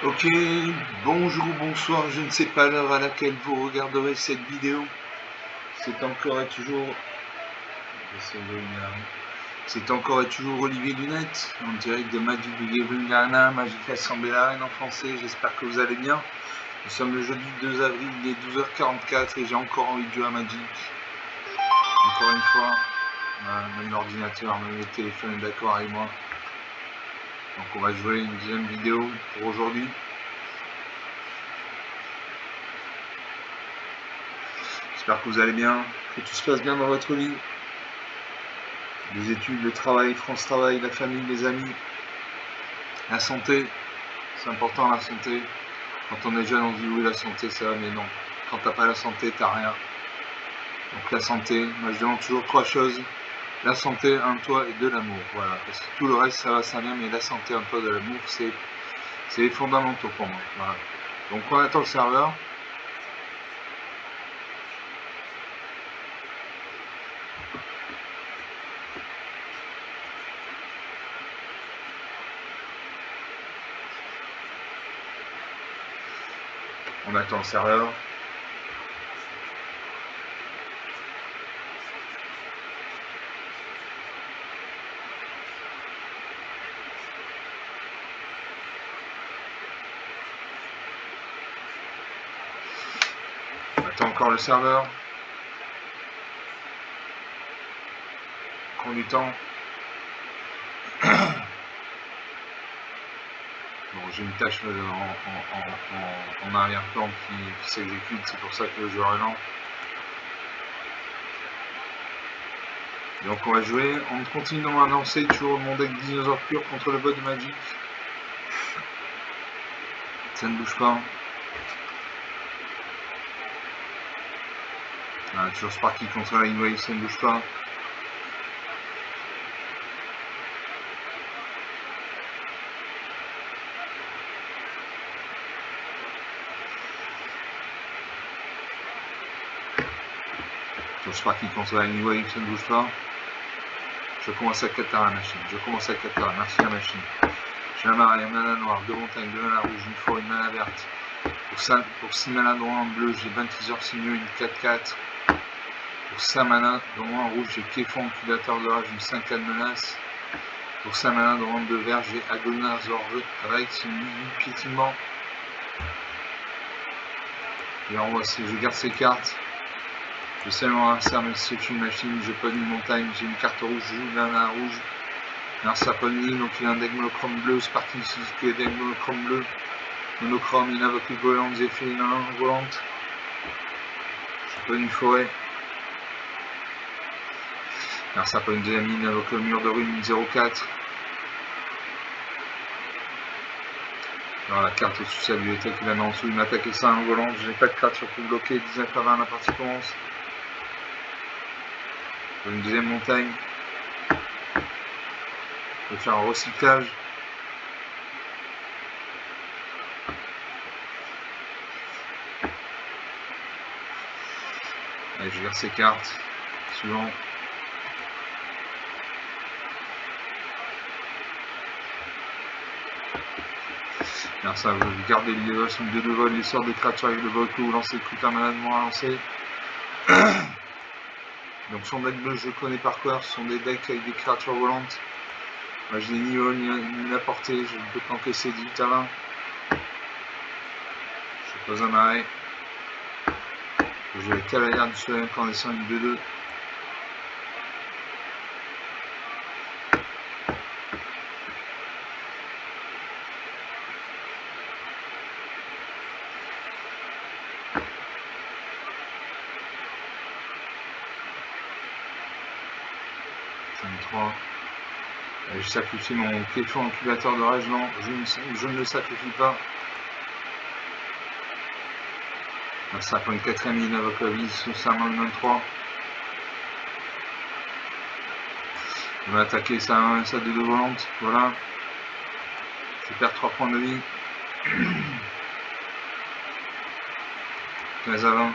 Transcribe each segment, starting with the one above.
Ok, bonjour ou bonsoir, je ne sais pas l'heure à laquelle vous regarderez cette vidéo. C'est encore et toujours... C'est encore et toujours Olivier Lunette, en direct de Magic the Gathering Arena, Magic Assemblée Arena en français, j'espère que vous allez bien. Nous sommes le jeudi 2 avril, il est 12h44 et j'ai encore envie de jouer à Magic. Encore une fois, même l'ordinateur, même le téléphone est d'accord avec moi. Donc on va jouer une deuxième vidéo pour aujourd'hui. J'espère que vous allez bien, que tout se passe bien dans votre vie. Les études, le travail, France Travail, la famille, les amis, la santé, c'est important la santé. Quand on est jeune, on dit oui, la santé, ça va, mais non. Quand t'as pas la santé, t'as rien. Donc la santé, moi je demande toujours 3 choses. La santé, un toit et de l'amour. Voilà, parce que tout le reste, ça va, ça vient, mais la santé, un toit, de l'amour, c'est les fondamentaux pour moi. Voilà. Donc on attend le serveur. On attend le serveur. On attend encore le serveur. Prend du temps. Bon, j'ai une tâche en arrière-plan qui s'exécute, c'est pour ça que le joueur est lent. Donc on va jouer, on continue dans ma lancée, toujours mon deck dinosaure pur contre le bot de Magic. Ça ne bouge pas. Ah, toujours Sparky contre la Wave, ça ne bouge pas. Toujours Sparky contre la Wave, ça ne bouge pas. Je commence à 4 à la machine, merci la machine. J'ai un marais, un mana noir, 2 montagnes, 2 mana rouge, une forêt, une mana verte. Pour 6 mana droit en bleu, j'ai 20 teasers signaux, une 4-4. Pour 5 mana droit en rouge, j'ai Kéfon, Incubateur d'orage, une 5-4 menace. Pour 5 mana droit en bleu vert, j'ai Agonizor Rex, une 8 piétinement. Et en voici, je garde ces cartes. Je sais mon adversaire, même si c'est une machine, je peux une montagne, j'ai une carte rouge, je joue d'un mana rouge. L'adversaire peut une ligne, donc il a un deck monochrome bleu, Sparky que deck monochrome bleu. Monochrome, il invoque les goélands, Zéphyr, volante. Je peux une forêt. L'adversaire peut une deuxième ligne, invoque le mur de rune 0-4. Alors la carte au-dessus de sa bibliothèque, il la met en dessous, il m'attaque et ça un volant, j'ai pas de créature pour bloquer, 19 à 20, la partie commence. Une deuxième montagne. Je vais faire un recyclage. Allez, je garde ces cartes. Suivant. Bien ça, vous gardez l'élévation de 2 vols, les sorts des créatures avec le vol que vous lancez, plus qu'un maladement à lancer. Donc son deck bleu, je le connais par cœur, ce sont des decks avec des créatures volantes. Moi je n'ai ni vol ni la portée, je ne peux qu'encaisser 18 à 20. Je pose un marais. Je vais cavalière du soleil incandescent, une 2-2. Je sacrifie mon Kéfon incubateur d'orage, non, je ne le sacrifie pas. Ça prend une 4ème ligne avec la vie sous sa main de 23. On va attaquer sa 2 volante, voilà. Je perds 3 points de vie. 15 à 20.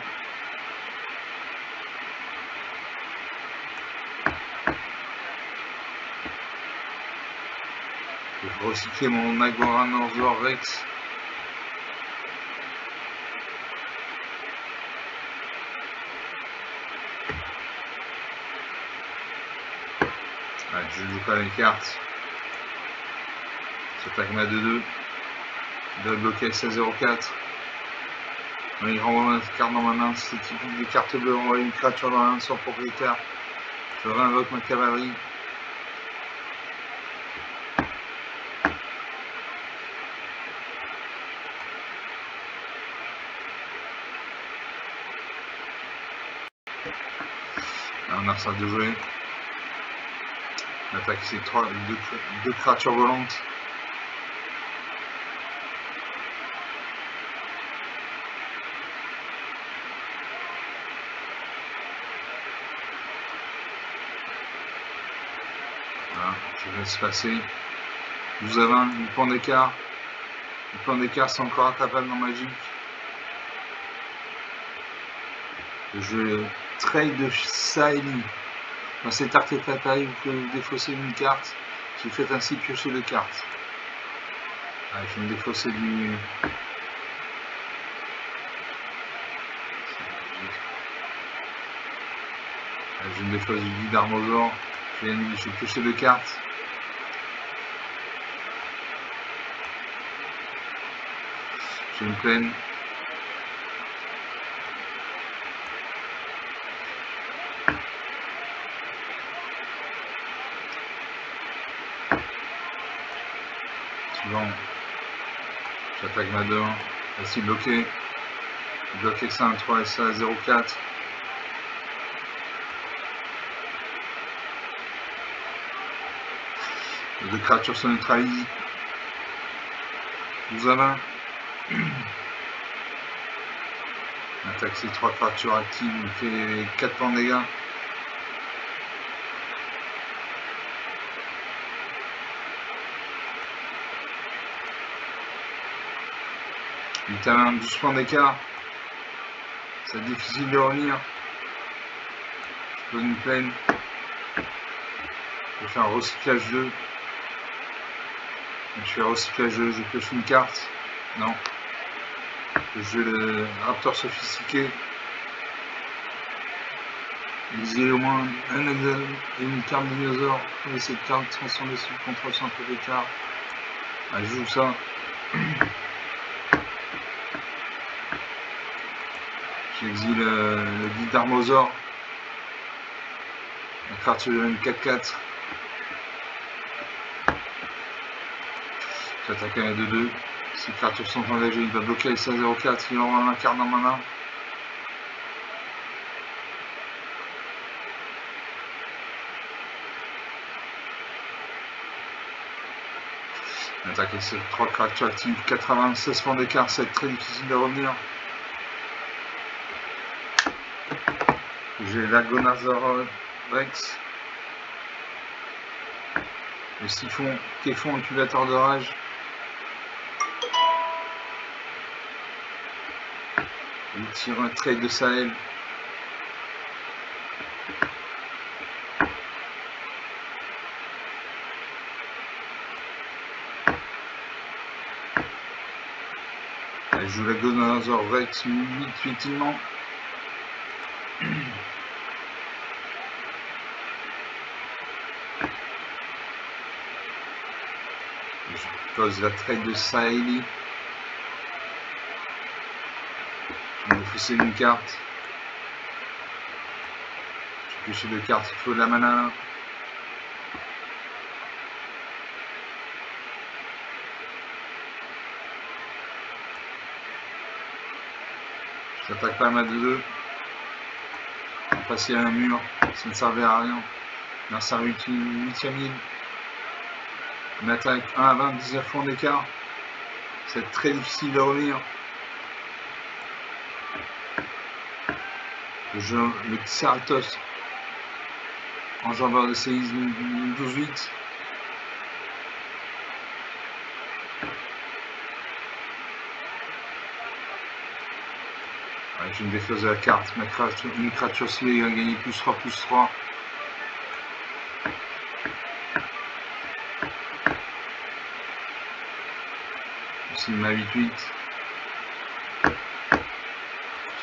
Je vais recycler mon Agonizor Rex. Je joue pas les cartes. J'attaque ma 2-2. Je dois bloquer sa 0-4. Il renvoie ma carte dans ma main. C'est typique des cartes bleues. On voit une créature dans la main de son propriétaire. Je réinvoque ma cavalerie. Là, on a ça de jouer. L'attaque, c'est deux créatures volantes. Voilà, je laisse passer. 12 à 20, 8 points d'écart. 8 points d'écart, c'est encore attaquable dans Magic. Je trade de Saeli. Dans cet artefact, vous pouvez défausser une carte. Vous faites ainsi piocher 2 cartes. Ah, je vais me défausser du. Je me défausse du guide d'Armosaur. Je vais piocher 2 cartes. J'ai une plaine. Suivant. J'attaque ma 2-1. Ainsi bloqué. Bloqué ça 1-3 et ça 0-4. Les 2 créatures sont neutralisées. 12 à 20. Attaque ces 3 créatures actives, il fait 4 points de dégâts. Il a 12 points d'écart. C'est difficile de revenir. Je peux une plaine. Je vais faire un recyclage 2. Je fais un recyclage 2, je pioche une carte. Non. Je joue le Raptor sophistiqué. Exiler au moins un exil et une carte dinosaure. Et cette carte transformée sous le contrôle sans peu d'écart. Ah, je joue ça. J'exile le guide d'Armosaur. La carte sur une 4-4. J'attaque à la 2-2. Si les créatures sont engagées, il va bloquer les 16-0-4. Il envoie ma carte dans ma main. Attaquer ces 3 créatures actives. 96 points d'écart, ça va être très difficile de revenir. J'ai l'Agonasaur Rex. Le Siphon, Kéfon, Incubateur de Rage. Il tire un trade de Sahel. Je joue l'Agonasaur Rex 8 effectivement. Je pose la trade de Saeli. Je vais fausser une carte. Je pioche 2 cartes, il faut de la mana. J'attaque pas ma 2-2. On va passer à un mur, ça ne servait à rien. Mercenaire 8ème île. Une attaque 1 à 20, 19 points d'écart. C'est très difficile de revenir. Le Ceratops, enjambeur de séisme 12-8. Je me défausse de la carte. Une créature ciblée va gagner +3/+3. Ici ma 8-8.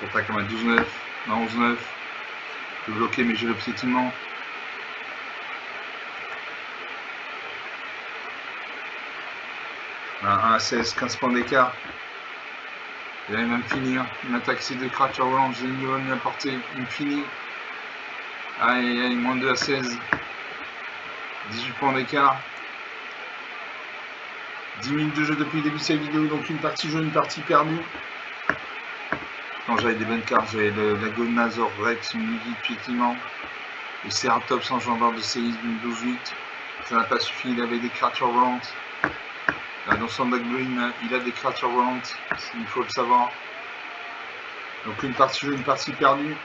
J'attaque à ma 12-9. Ma 11-9. Je peux bloquer mais j'ai le piétinement. 1 à 16, 15 points d'écart. Il va même finir. Une attaque, c'est des créatures volantes. J'ai une bonne portée. Il finit. Aïe, aïe, aïe, moins 2 à 16. 18 points d'écart. 10 minutes de jeu depuis le début de cette vidéo. Donc une partie jaune, une partie perdue. Quand j'avais des bonnes cartes, j'avais la Gonazor Rex, une Livide Piétinement. Le Ceratops en gendarme de séisme, une 12-8. Ça n'a pas suffi, il avait des créatures volantes. Dans son backbone, il a des créatures volantes, il faut le savoir. Donc une partie jaune, une partie perdue.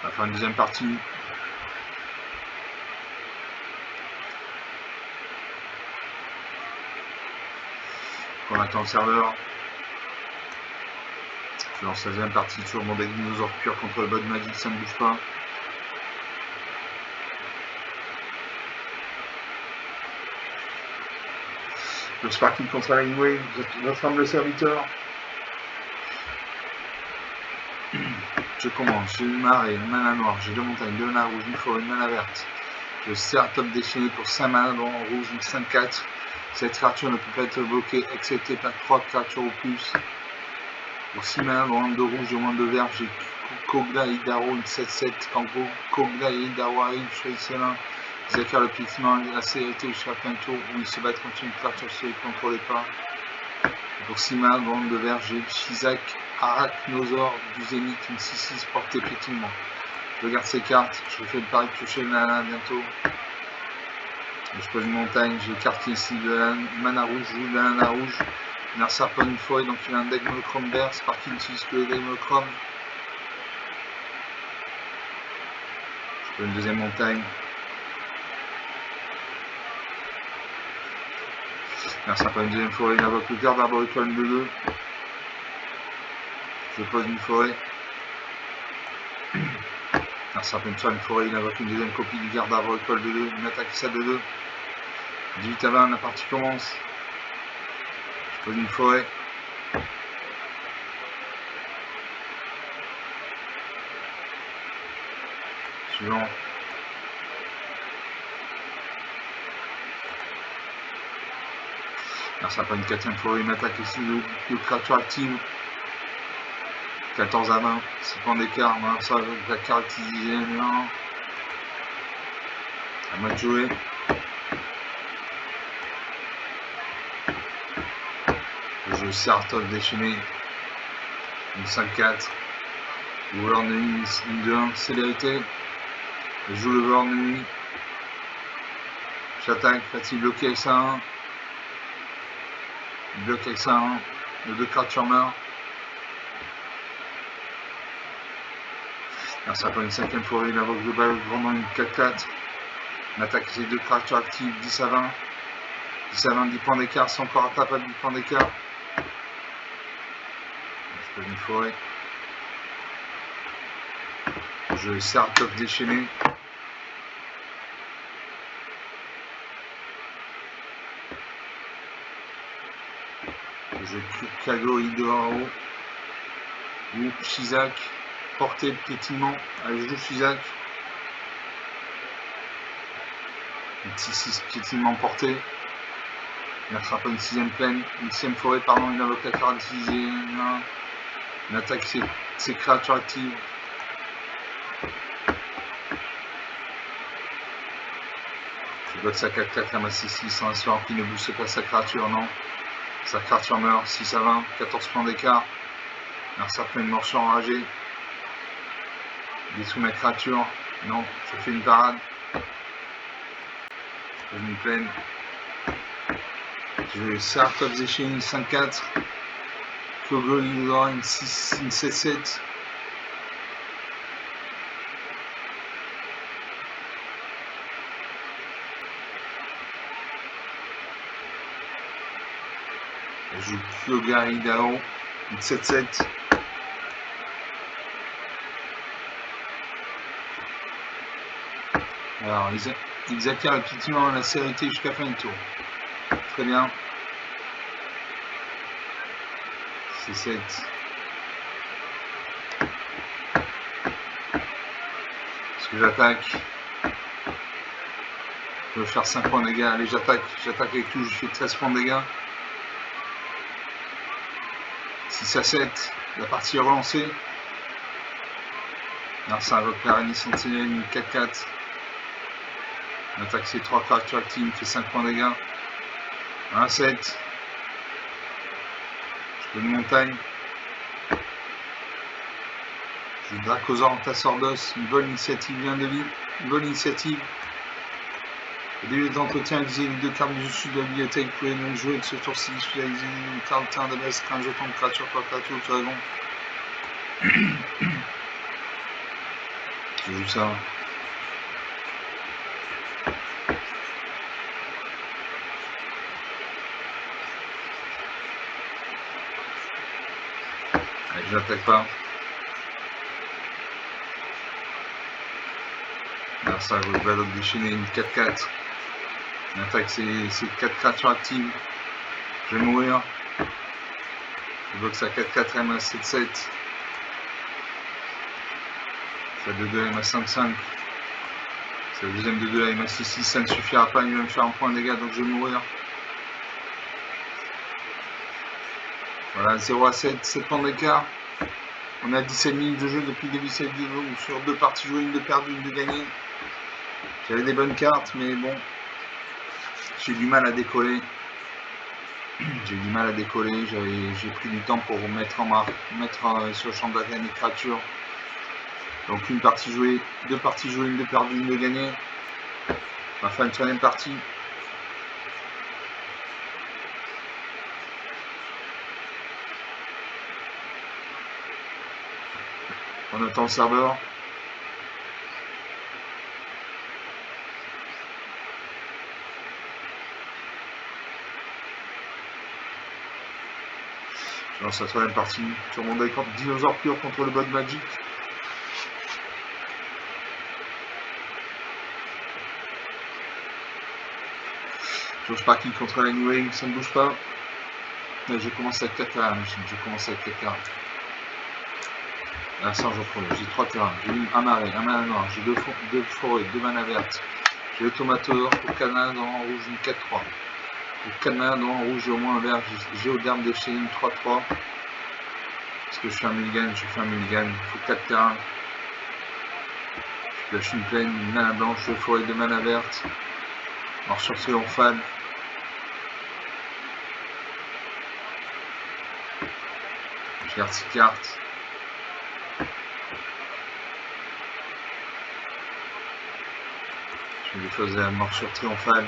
On va faire une deuxième partie. On attend le serveur. Je lance la deuxième partie, toujours mon deck dinosaure pur contre le bug magique, ça ne bouge pas. Le Sparking contre la Wave, votre humble serviteur. Je commence, j'ai une marée, une mana noire, j'ai 2 montagnes, 2 mana rouge, une forêt, une mana verte. Je Ceratops déchaîné pour 5 mana dans rouge, une 5-4. Cette créature ne peut pas être bloquée, excepté par 3 créatures ou plus. Pour 6 mana dans de rouge et moins de vert, j'ai Kogla et Hidaro, une 7-7. Quand Kogla et Hidaro arrivent, choisissez l'un. Zakar le Piétinement, la CLT jusqu'à fin tour, où il se bat contre une créature si elle ne contrôlait pas. Pour 6 mana dans de vert, j'ai Shizak, Arachnosaure, du Zénith, une 6-6 portée Piétinement. Je regarde ces cartes, je fais le pari de piocher le mana bientôt. Je pose une montagne, j'ai écarté ici de la mana rouge, de la mana rouge. Il a un serpent, une forêt, donc il a un deck monochrome vert. Sparky n'utilise que le deck monochrome. Je pose une deuxième montagne. Il a un serpent, une deuxième forêt, il invoque le garde arboricole de 2. Je pose une forêt. Un serpent, une forêt, il invoque une deuxième copie du garde arboricole de 2. Une attaque ça de 2. 18 à 20, la partie commence. Je pose une forêt. Suivant. Alors ça prend une 4ème forêt, une attaque ici de créature active. 14 à 20, 6 points d'écart, ça va caractériser bien. À moi de jouer. Je joue Ceratops déchaîné. Une 5-4. Le voleur de nuit, une 2-1, célérité. Je joue le voleur de nuit. J'attaque, fatigue bloqué avec ça 1. Il bloque avec ça 1. Les 2 créatures meurent. Alors ça prend une 5ème forêt, il invoque global, vraiment une 4-4. On attaque ces 2 créatures actives, 10 à 20. 10 à 20, 10 points d'écart, c'est encore rattrapable, 10 points d'écart. Je pose une forêt. Je Ceratops déchaîné. Je Kago Hidaro ou Shizak, portée piétinement. Allez, je joue Shizak. Une 6-6 piétinement portée. Il attrape une 6ème plaine, une 6ème forêt, pardon, il invoque la carte utilisée. Il attaque ses créatures actives. Je bloque sa 4-4 à ma 6-6 en espérant qu'il ne booste pas sa créature, non. Sa créature meurt, 6 à 20, 14 points d'écart. Alors ça fait une morsure enragée. Il détruit ma créature. Non, je fais une parade. Je fais une plaine. Je vais Ceratops déchaîné, une 5-4. Kogo Hydra, une 7-7. Je joue Kyoga Hidao, une 7-7. Alors, ils acquièrent effectivement la sérénité jusqu'à fin du tour. Très bien. C'est 7. Parce que j'attaque. Je veux faire 5 points de dégâts. Allez, j'attaque avec tout, je fais 13 points de dégâts. 6 à 7, la partie est relancée. Là, ça invoque l'araignée sentinelle, une 4-4. Attaque ses 3 créatures actives, fait 5 points de dégâts. 1 à 7. Je peux une montagne. Je Dracosaur, Tassordos, une bonne initiative, bien de vie. Une bonne initiative. Au début de l'entretien, utilisez les 2 cartes du dessus de la bibliothèque. Vous pouvez donc jouer avec ce tour-ci. Vous avez une carte terrain de base, un jeton de créature par créature ou dragon. Je joue ça. Allez, je n'attaque pas. Là, ça va donc déchaîner une 4-4. On attaque ces 4 créatures actives. Je vais mourir. Je bloque sa 4-4, elle m'a 7-7. Sa 2-2, elle m'a 5-5. Sa deuxième 2-2, elle m'a 6-6. Ça ne suffira pas, il va me faire un point de dégâts, donc je vais mourir. Voilà, 0 à 7, 7 points d'écart. On a 17 minutes de jeu depuis le début de cette vidéo, où sur 2 parties jouées, une de perdue, une de gagnée. J'avais des bonnes cartes, mais bon, j'ai du mal à décoller. J'ai pris du temps pour mettre sur le champ de bataille les créatures. Donc une partie jouée, 2 parties jouées, une de perdue, une de gagnée. On va faire une troisième partie. On attend le serveur. Je lance la troisième partie sur mon deck dinosaure pur contre le bot Magic. George Parky contre la New Wave, ça ne bouge pas. Là, je commence avec 4 terrains, Là, ça, j'en prends. J'ai 3 terrains. J'ai un marais, un mana noir. J'ai 2 forêts, 2 mana vertes. J'ai le Tomator. Pour 4 mana dans rouge, une 4-3. Pour 4 mana dans rouge, j'ai au moins un vert. Géoderme déchaîné, une 3-3. Parce que je fais un mulligan, il faut 4 terrains. Je lâche une plaine, une mana blanche, 2 forêts, 2 mana vertes. Morsure triomphale. Je garde 6 cartes. Je vais défausser la morsure triomphale.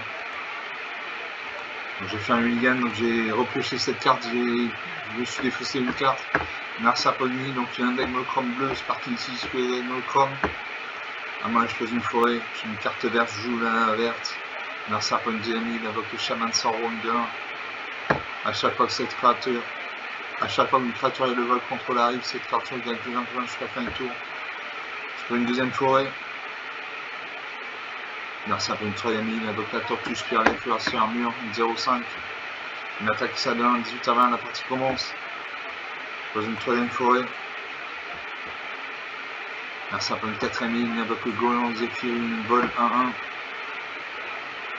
J'ai fait un mulligan, donc j'ai repioché cette carte, je me suis défaussé une carte. Narsaponi, donc j'ai un deck monochrome bleu, c'est parti ici, je fais deck monochrome. À moi, je pose une forêt, j'ai une carte verte, je joue la verte. Narsaponi Dynamite, il invoque le chaman sans round de 1. À chaque fois que cette créature, à chaque fois qu'une créature est le vol contrôle arrive, cette créature gagne plus 1 point jusqu'à la fin du tour. Je prends une deuxième forêt. Narsaponi Dynamite, il invoque la tortue spirale, cuirassée armure, 0,5. Une attaque ça donne 18 à 20, la partie commence. Je pose une troisième forêt. Narsaponi 4 amis, il invoque le Goéland Zephyr, une vol 1-1.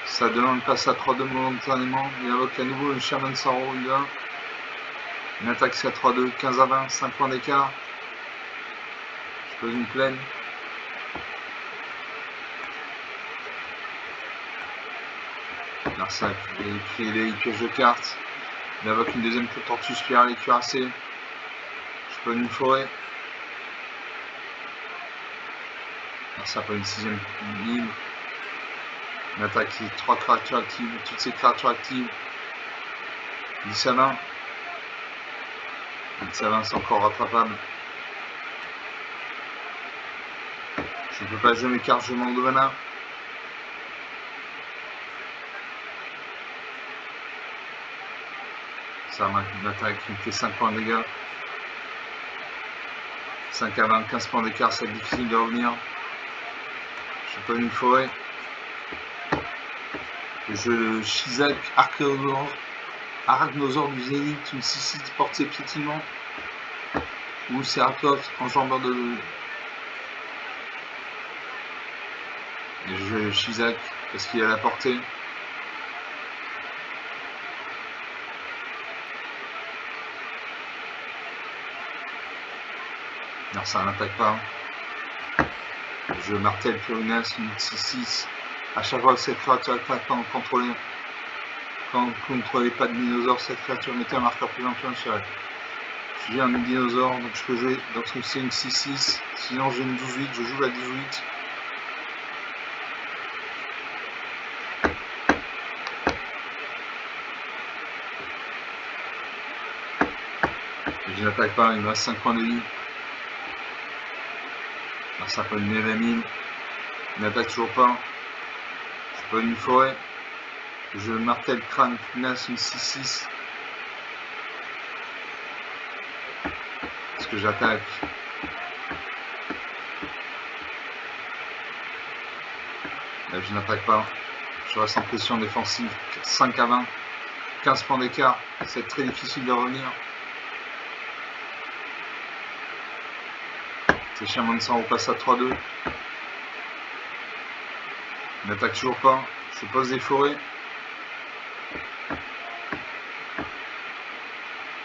Ça demande passe à 3-2 momentanément. Il invoque à nouveau une Shaman Sorrow, une 1. Une attaque c'est à 3-2, 15 à 20, 5 points d'écart. Je pose une plaine. Narsac, il pioche de cartes. Il invoque une deuxième tortue spirale et cuirassée. Je pose une forêt. Narsac une sixième ligne. Une attaque qui 3 créatures actives, toutes ces créatures actives. 10 à 20. 10 à 20, c'est encore rattrapable. Je ne peux pas jouer mes cartes, je manque de mana. Ça marque une attaque qui me fait 5 points de dégâts. 5 à 20, 15 points d'écart, c'est difficile de revenir. Je pose une forêt. Je Shizak Arachnosaure du Zénith, une 6-6 portée piétinement. Ou Ceratoph, enjambeur de. Et je joue Shizak parce qu'il est à la portée. Non, ça n'attaque pas. Je martèle Purinas, une 6-6. À chaque fois que cette créature attaque pas contrôlée, quand vous ne contrôlez pas de dinosaure, cette créature mettait un marqueur plus influent sur elle. J'ai un dinosaure, donc je peux jouer. Donc c'est une 6-6. Sinon j'ai une 12-8, je joue la 18. Je n'attaque pas, il me reste 5 points de vie. Alors ça peut mener la mine. Il n'attaque toujours pas. Je peux une forêt. Je martèle crâne, punasse, une 6-6. Est-ce que j'attaque? Là, je n'attaque pas. Je reste en pression défensive. 5 à 20. 15 points d'écart. C'est très difficile de revenir. C'est Chaman de sang repasse à 3-2. Il n'attaque toujours pas. Je pose des forêts.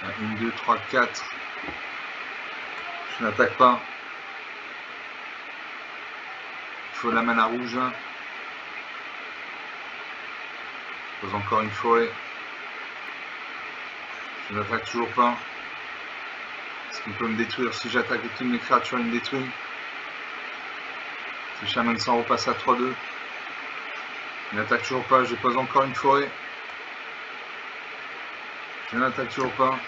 1, 2, 3, 4. Je n'attaque pas. Il faut la mana rouge. Je pose encore une forêt. Je n'attaque toujours pas. Est-ce qu'il peut me détruire? Si j'attaque et toutes mes créatures, il me détruit. Si Shaman s'en repasse à 3-2. Il n'attaque toujours pas. Je pose encore une forêt. Je n'attaque toujours pas.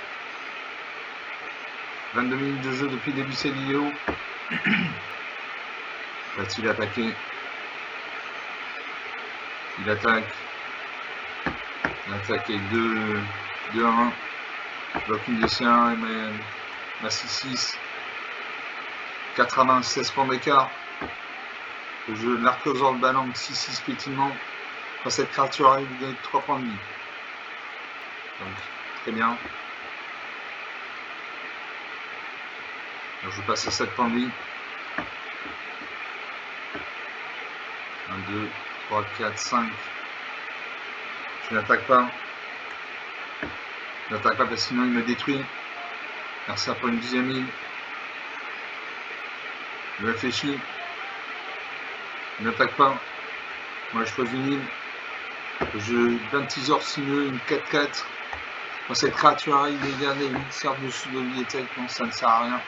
22 minutes de jeu depuis le début de cette vidéo. Va-t-il attaquer? Il attaque. Il attaque avec 2-1. Je bloque une DC1 et ma 6-6. 4 à 20, 16 points d'écart. Je l'archosaure de ballon 6-6 pétinement. Quand cette créature arrive, vous gagnez 3 points de vie. Donc, très bien. Alors, je passe à 7 points de vie. 1, 2, 3, 4, 5. Je n'attaque pas. Je n'attaque pas parce que sinon il me détruit. Merci pour une deuxième île. Je réfléchis. Il n'attaque pas. Moi je pose une île. Je d'un teaser sinueux, une 4-4. Quand cette créature arrive, regardez, il sert dessus de bibliothèque, non, ça ne sert à rien.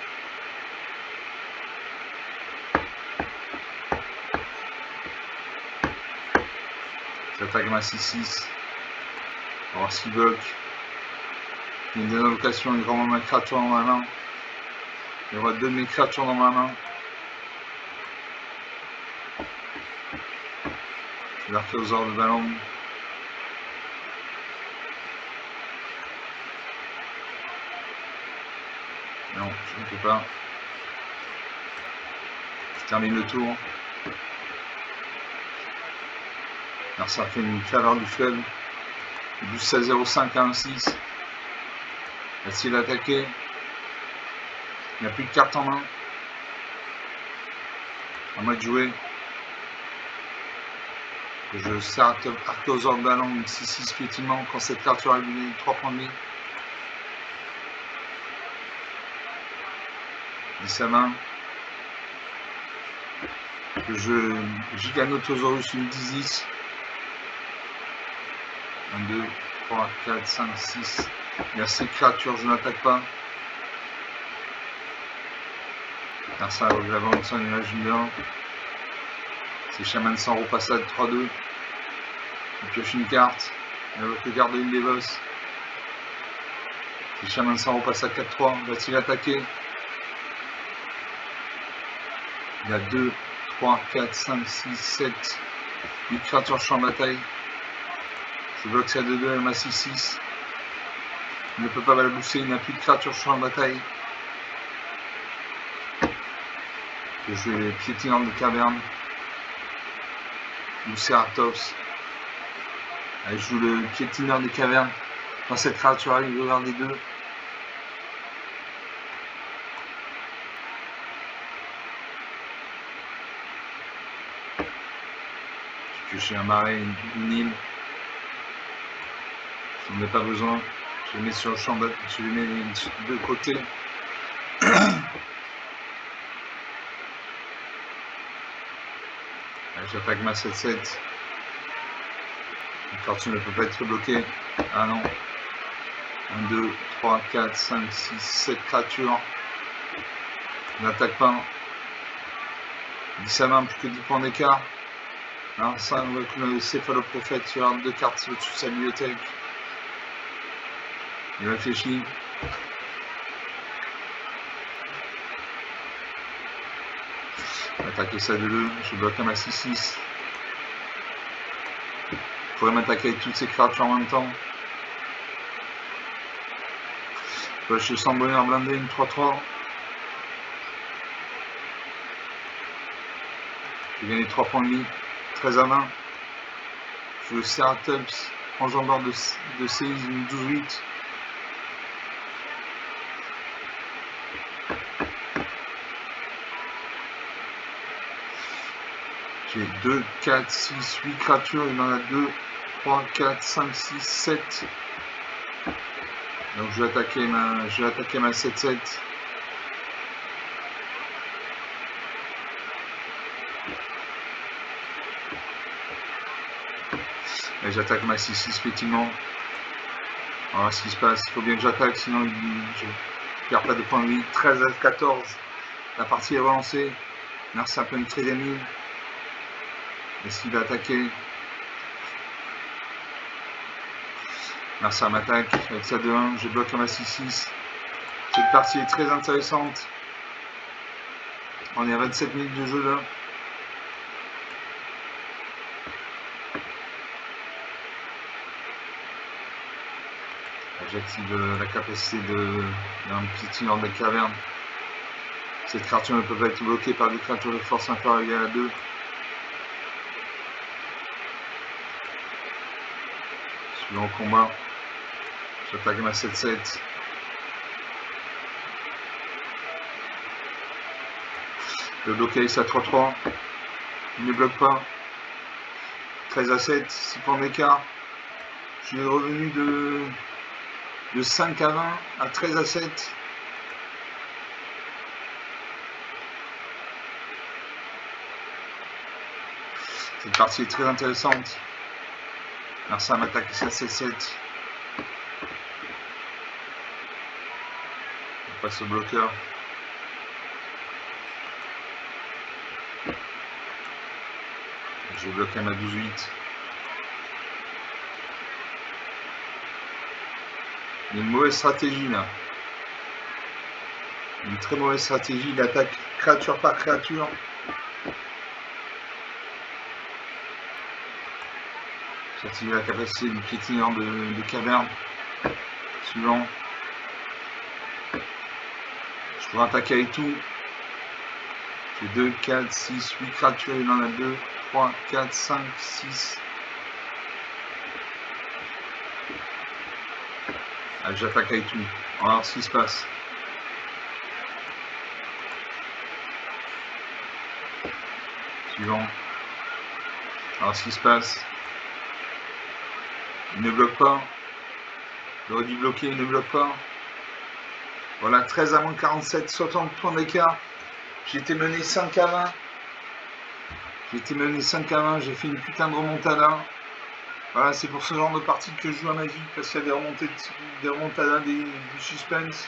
J'attaque ma 6-6. On va voir s'il bloque. Il y a une invocation, il remet ma créature dans ma main. Il y aura 2 de mes créatures dans ma main. Je vais l'archéosaure de ballon. Non, je ne peux pas. Je termine le tour. Alors ça fait une faveur du fleuve. 12-16-0-5 à 1-6. Va-t-il attaquer? Il n'y a plus de cartes en main. À moi de jouer. Je sers archéosaure de ballon, une 6-6 piétinement. Quand cette créature a gagné 3 points de vie. 10 à 20. Je Giganotosaurus, une 10-10. 1, 2, 3, 4, 5, 6. Il y a 6 créatures, je n'attaque pas. Car ça, j'avance un nuage de 1. C'est Shaman sans repassade 3-2. Il pioche une carte. Il va que garder une des boss. C'est Shaman sans repassade 4-3. Va-t-il attaquer? Il y a 2, 3, 4, 5, 6, 7, 8 créatures champ de bataille. Je bloque ça de 2 avec ma 6-6. Il ne peut pas balbousser, il n'a plus de créatures champ de bataille. Je vais piétinant de caverne. Luceratops. Allez, je joue le piétineur des cavernes. Quand cette créature arrive, je regarde les 2. que j'ai un marais, une île. Je n'en ai pas besoin. Je les mets sur le champ, je les mets de côté. J'attaque ma 7-7. La carte ne peut pas être bloquée. Ah non. 1, 2, 3, 4, 5, 6, 7 créatures. Je n'attaque pas. 10 à 20, plus que 10 points d'écart. Alors ça, avec le céphaloprophète, il y aura 2 cartes au-dessus de sa bibliothèque. Il réfléchit. Attaquer ça de 2, je bloque à ma 6-6. Je pourrais m'attaquer avec toutes ces créatures en même temps. Je sens bonheur blindé, une 3-3. J'ai gagné 3 points de vie, 13 à 20. Je Ceratops, enjambeur de séisme, une 12-8. J'ai 2, 4, 6, 8 créatures, il en a 2, 3, 4, 5, 6, 7. Donc je vais attaquer ma 7-7. Et j'attaque ma 6-6 effectivement. Voilà ce qui se passe, il faut bien que j'attaque, sinon je ne perds pas de points de vie. 13 à 14, la partie est relancée. Merci à plein de 13e ligne. Est-ce qu'il va attaquer? Merci à m'attaque avec sa 2-1, je bloque à ma 6-6. Cette partie est très intéressante. On est à 27 minutes de jeu là. J'active la capacité d'un petit tigre de caverne. Cette créature ne peut pas être bloquée par des créatures de force inférieure égale à 2. Suivant le combat, j'attaque ma 7-7. Le blocage à 3-3. Il ne bloque pas. 13 à 7, 6 points d'écart. Je suis revenu de 5 à 20 à 13 à 7. Cette partie est très intéressante. Merci à m'attaquer ça 7-7. On passe au bloqueur. Je bloque à ma 12-8. Une mauvaise stratégie là. Une très mauvaise stratégie. Il attaque créature par créature. J'active la capacité du piétineur de caverne. Suivant. Je pourrais attaquer avec tout. J'ai 2, 4, 6, 8 créatures. Il en a 2, 3, 4, 5, 6. Allez, j'attaque avec tout. On va voir ce qui se passe. Suivant. Alors ce qui se passe. Il ne bloque pas. Il aurait dû bloquer, il ne bloque pas. Voilà, 13 à moins 47, 60 points d'écart. J'ai été mené 5 à 20. J'ai fait une putain de remontada. Voilà, c'est pour ce genre de partie que je joue à Magic, parce qu'il y a des remontadas, du suspense,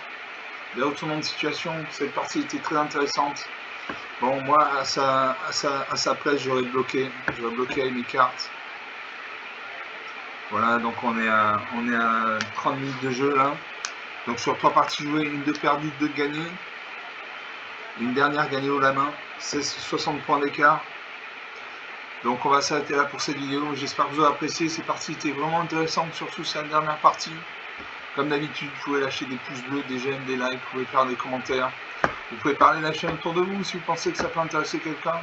des retournements de situation. Cette partie était très intéressante. Bon, moi, à sa place, j'aurais bloqué avec mes cartes. Voilà, donc on est à 30 minutes de jeu là. Donc sur 3 parties jouées, une de perdue, 2 de gagnée. Une dernière gagnée au la main, 60 points d'écart. Donc on va s'arrêter là pour cette vidéo. J'espère que vous avez apprécié. Ces parties étaient vraiment intéressantes, surtout cette dernière partie. Comme d'habitude, vous pouvez lâcher des pouces bleus, des j'aime, des likes, vous pouvez faire des commentaires. Vous pouvez parler de la chaîne autour de vous si vous pensez que ça peut intéresser quelqu'un.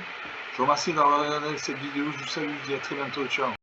Je vous remercie d'avoir regardé cette vidéo. Je vous salue, je vous dis à très bientôt. Ciao.